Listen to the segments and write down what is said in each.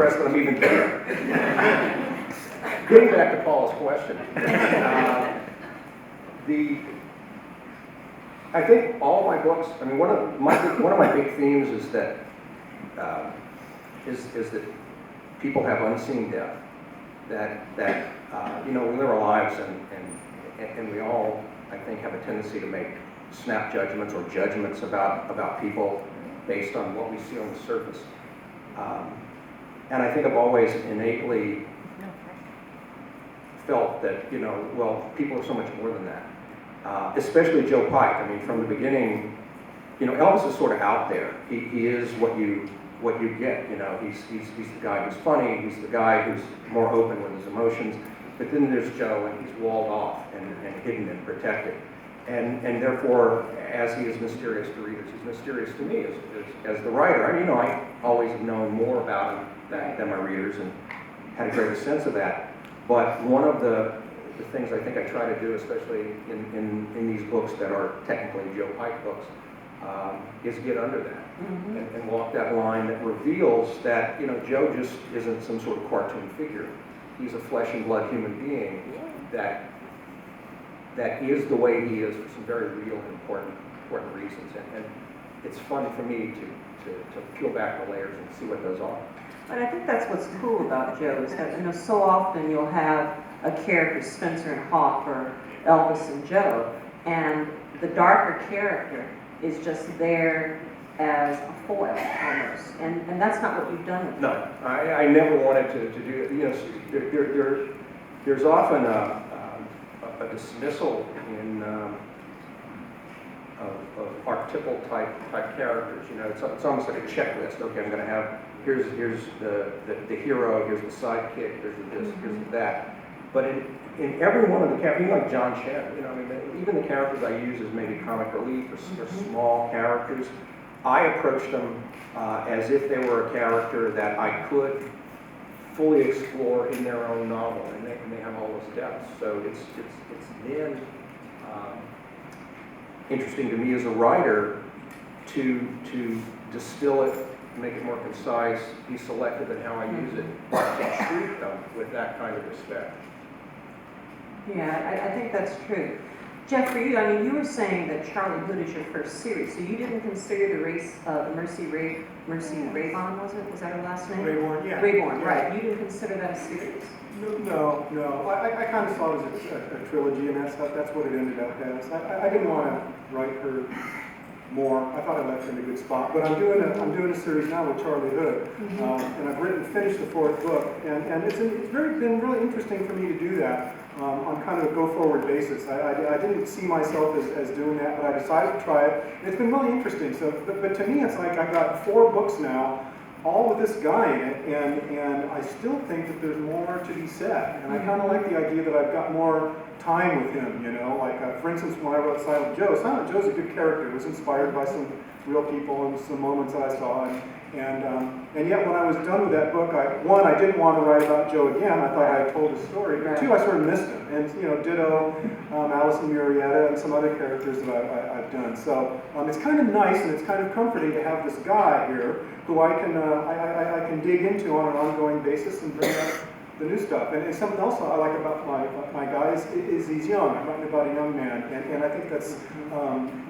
impressed that I'm even there. Getting back to Paula's question, I think all my books. I mean, one of my big themes is that people have unseen death. That we live our lives and we all, I think, have a tendency to make snap judgments or judgments about people based on what we see on the surface. And I think I've always innately felt that, people are so much more than that. Especially Joe Pike. I mean, from the beginning, Elvis is sort of out there. He is what you get. He's the guy who's funny. He's the guy who's more open with his emotions. But then there's Joe, and he's walled off and hidden and protected. And therefore, as he is mysterious to readers, he's mysterious to me as the writer. I mean, I always have known more about him than my readers and had a greater sense of that. But one of the things I think I try to do, especially in these books that are technically Joe Pike books, is get under that and walk that line that reveals that Joe just isn't some sort of cartoon figure. He's a flesh and blood human being that is the way he is for some very real and important reasons. And it's fun for me to peel back the layers and see what those are. But I think that's what's cool about Joe is that so often you'll have a character, Spencer and Hawk or Elvis and Joe, and the darker character is just there as a foil almost, and that's not what you've done with it. No, I never wanted to do it. There's often a dismissal of archetypal type characters. It's almost like a checklist. Okay, I'm going to have here's the hero, here's the sidekick, here's the this, here's the that. But in every one of the characters, even like John Chen, even the characters I use as maybe comic relief or small characters, I approach them as if they were a character that I could fully explore in their own novel, and they have all those depths. So it's then interesting to me as a writer to distill it, make it more concise, be selective in how I use it, and treat them with that kind of respect. Yeah, I think that's true. Jeff, for you, you were saying that Charlie Hood is your first series, so you didn't consider the Mercy Rayborn, was it? Was that her last name? Rayborn, yeah. Rayborn, right. You didn't consider that a series? No. I kind of saw it as a trilogy, and that's what it ended up as. I didn't want to write her more. I thought I left her in a good spot, but I'm doing a series now with Charlie Hood, and I've finished the fourth book, and it's been really interesting for me to do that on kind of a go-forward basis. I didn't see myself as doing that, but I decided to try it. It's been really interesting. So, but to me, it's like I've got 4 books now, all with this guy in it, and I still think that there's more to be said. And I kind of like the idea that I've got more time with him, Like, for instance, when I wrote Silent Joe's a good character. It was inspired by some real people and some moments that I saw. And yet, when I was done with that book, I didn't want to write about Joe again. I thought I had told his story. But 2, I sort of missed him. And, ditto Alison Murrieta and some other characters that I've done. So it's kind of nice and it's kind of comforting to have this guy here who I can dig into on an ongoing basis and bring up the new stuff. And something else I like about my guy is he's young. I'm writing about a young man. And I think that's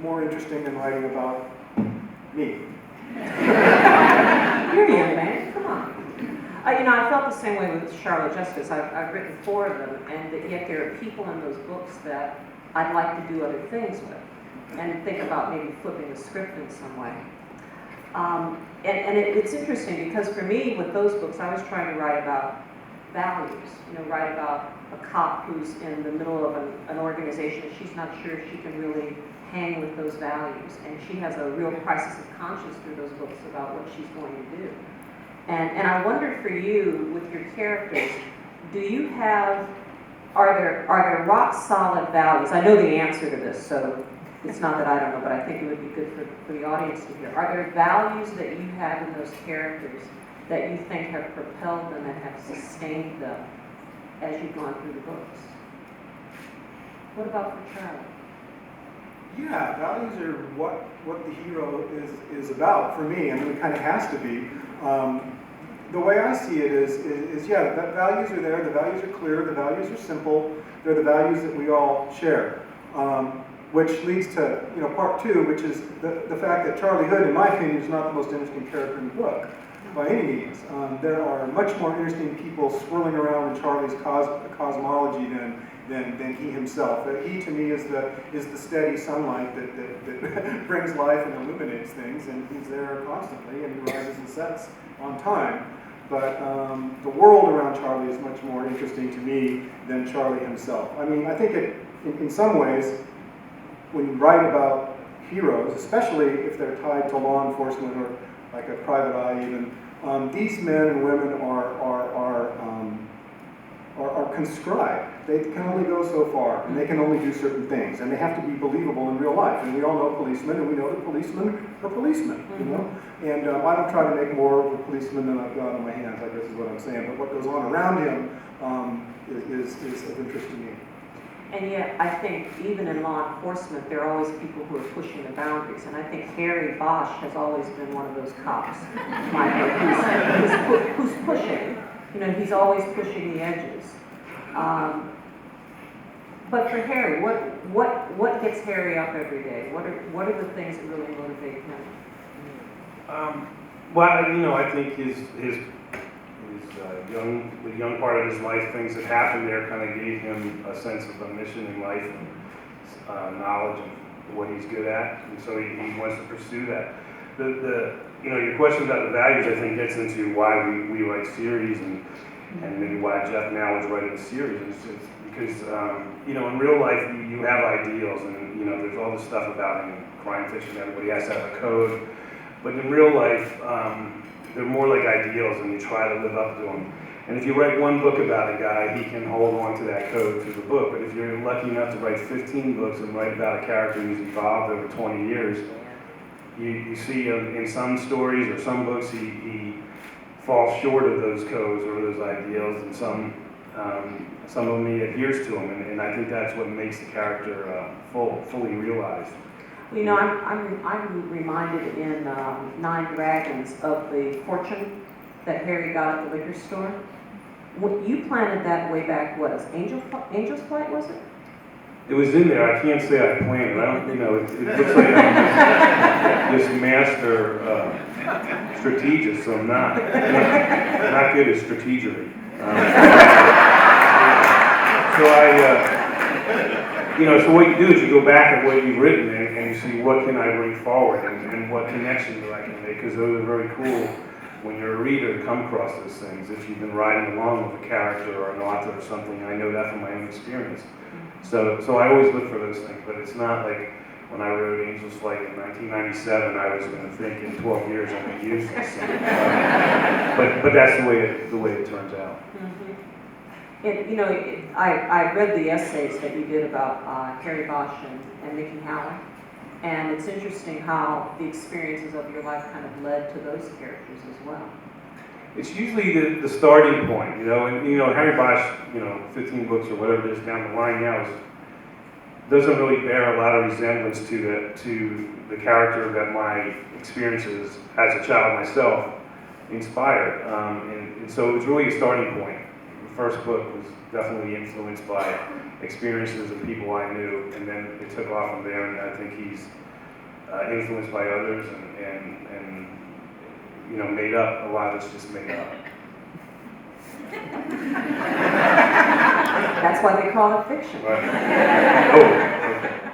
more interesting than writing about me. You're a young man, come on. I felt the same way with Charlotte Justice. I've written 4 of them, and yet there are people in those books that I'd like to do other things with, and think about maybe flipping the script in some way. It's interesting because for me, with those books, I was trying to write about values. Write about a cop who's in the middle of an organization and she's not sure if she can really hang with those values, and she has a real crisis of conscience through those books about what she's going to do. And I wonder for you, with your characters, are there rock solid values? I know the answer to this, so it's not that I don't know, but I think it would be good for the audience to hear. Are there values that you have in those characters that you think have propelled them and have sustained them as you've gone through the books? What about for Charlie? Yeah, values are what the hero is about for me. I mean, it kind of has to be. the way I see it is yeah, the values are there, the values are clear, the values are simple, they're the values that we all share. Which leads to, part two, which is the fact that Charlie Hood, in my opinion, is not the most interesting character in the book, by any means. There are much more interesting people swirling around in Charlie's cosmology than he himself. He, to me, is the steady sunlight that brings life and illuminates things, and he's there constantly, and he rises and sets on time. But the world around Charlie is much more interesting to me than Charlie himself. I mean, I think in some ways, when you write about heroes, especially if they're tied to law enforcement or like a private eye even, these men and women are conscribed. They can only go so far, and they can only do certain things, and they have to be believable in real life. And we all know policemen, and we know that policemen are policemen, And I don't try to make more of a policeman than I've got on my hands, I guess is what I'm saying. But what goes on around him is of interest to me. And yet, I think even in law enforcement, there are always people who are pushing the boundaries. And I think Harry Bosch has always been one of those cops, who's pushing. He's always pushing the edges. But for Harry, what gets Harry up every day? What are the things that really motivate him? Well, I think his young part of his life, things that happened there kind of gave him a sense of a mission in life and knowledge of what he's good at, and so he wants to pursue that. Your question about the values, I think, gets into why we write series and maybe why Jeff now is writing a series. It's because in real life you have ideals, and there's all this stuff about in crime fiction everybody has to have a code, but in real life they're more like ideals, and you try to live up to them. And if you write one book about a guy, he can hold on to that code through the book. But if you're lucky enough to write 15 books and write about a character who's evolved over 20 years, you see in some stories or some books he falls short of those codes or those ideals, and some of them he adheres to them. And I think that's what makes the character fully realized. I'm reminded in Nine Dragons of the fortune that Harry got at the liquor store. You planted that way back, Angel's Flight, was it? It was in there. I can't say I planned it. I don't, it looks like I'm this master strategist, so I'm not good at strategery. So what you do is you go back at what you've written and you see what can I bring forward and what connection do I can make, because those are very cool when you're a reader to come across those things. If you've been riding along with a character or an author or something, I know that from my own experience. So I always look for those things, but it's not like when I wrote Angel's Flight in 1997, I was going to think in 12 years I'm going to use this. But that's the way it turns out. I read the essays that you did about Harry Bosch and Mickey Howell, and it's interesting how the experiences of your life kind of led to those characters as well. It's usually the starting point, and Harry Bosch, 15 books or whatever it is down the line now doesn't really bear a lot of resemblance to the character that my experiences as a child myself inspired, and so it was really a starting point. The first book was definitely influenced by experiences of people I knew, and then it took off from there, and I think he's influenced by others and made up. A lot of it's just made up. That's why they call it fiction. Right. Oh, okay.